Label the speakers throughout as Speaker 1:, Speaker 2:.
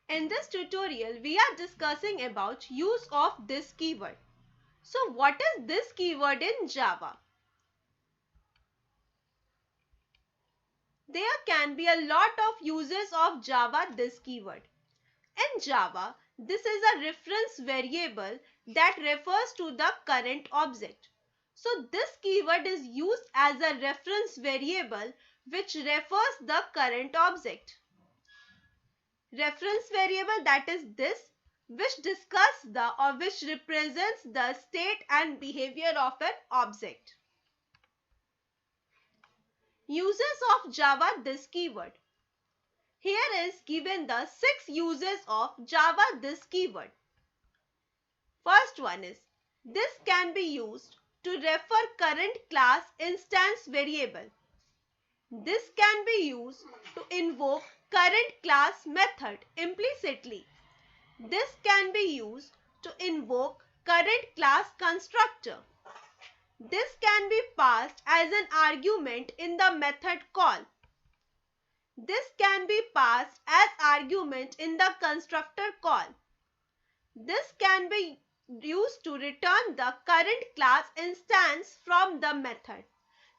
Speaker 1: In this tutorial, we are discussing about use of this keyword. So what is this keyword in Java? There can be a lot of uses of Java this keyword. In Java, this is a reference variable that refers to the current object. So this keyword is used as a reference variable which refers the current object. Reference variable, that is this, which discuss the or which represents the state and behavior of an object. Uses of Java this keyword. Here is given the 6 uses of Java this keyword. First one is, this can be used to refer current class instance variable. This can be used to invoke current class method implicitly. This can be used to invoke current class constructor. This can be passed as an argument in the method call. This can be passed as argument in the constructor call. This can be used to return the current class instance from the method.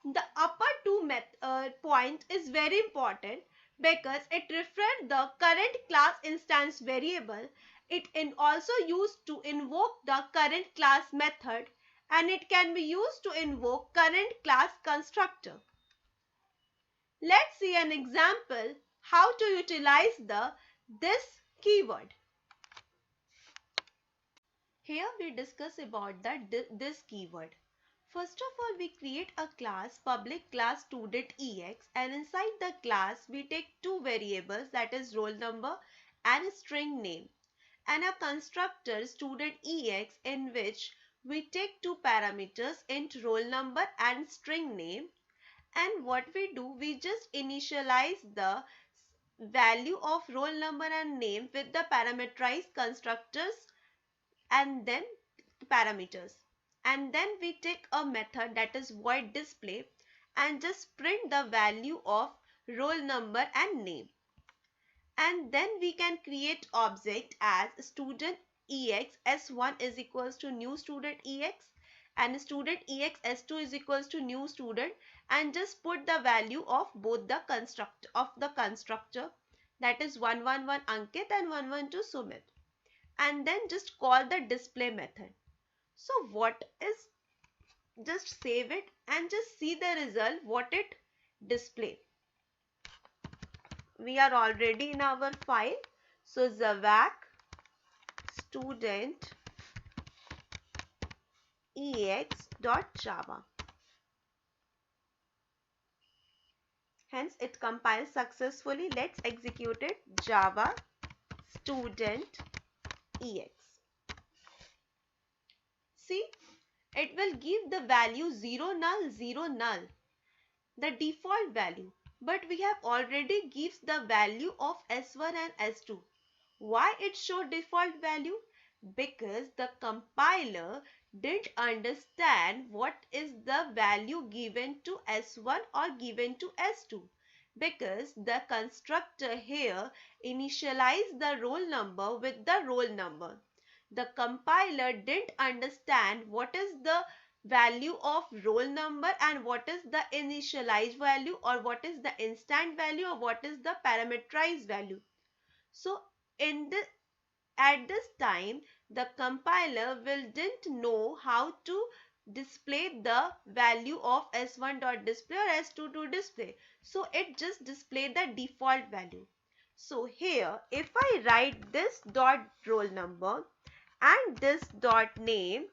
Speaker 1: The upper two point is very important because it refers the current class instance variable. It is also used to invoke the current class method, and it can be used to invoke current class constructor. Let's see an example how to utilize this keyword. Here we discuss about this keyword. First of all, we create a class, public class student.ex, and inside the class we take two variables, that is roll number and string name, and a constructor student.ex in which we take two parameters, int roll number and string name. And what we do, we just initialize the value of roll number and name with the parameterized constructors and then parameters, and then we take a method, that is void display, and just print the value of roll number and name. And then we can create object as student ex s1 is equals to new student ex, and student ex s2 is equals to new student, and just put the value of both the constructor, that is 111 Ankit and 112 Sumit, and then just call the display method. So what is, just save it and just see the result what it display. We are already in our file. So Zavak student ex.java. Hence it compiles successfully. Let's execute it. Java student ex. See, it will give the value 0 null 0 null, the default value, but we have already gives the value of S1 and S2. Why it show default value? Because the compiler didn't understand what is the value given to S1 or given to S2, because the constructor here initialized the roll number with the roll number. The compiler didn't understand what is the value of roll number and what is the initialized value, or what is the instant value, or what is the parameterized value. So at this time the compiler didn't know how to display the value of s1.display or s2.display. So it just displayed the default value. So here if I write this dot roll number and this dot name,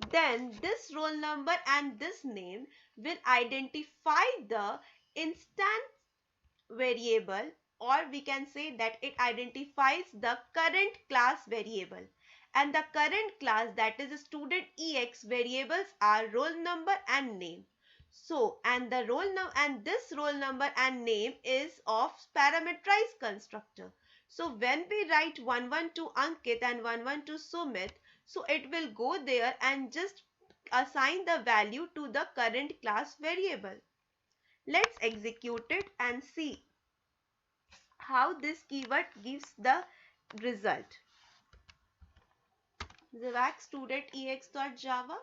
Speaker 1: then this roll number and this name will identify the instance variable, or we can say that it identifies the current class variable, and the current class, that is student ex variables, are roll number and name. So and the roll number and this roll number and name is of parameterized constructor. So when we write 112 Ankit and 112 Sumit, so it will go there and just assign the value to the current class variable. Let's execute it and see how this keyword gives the result. Zavak student ex.java.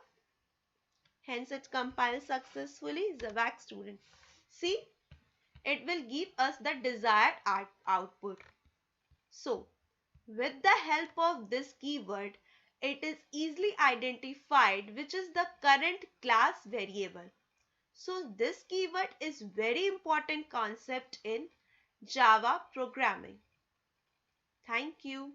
Speaker 1: Hence it compiles successfully. Zavak student. See, it will give us the desired output. So, with the help of this keyword, it is easily identified which is the current class variable. So, this keyword is very important concept in Java programming. Thank you.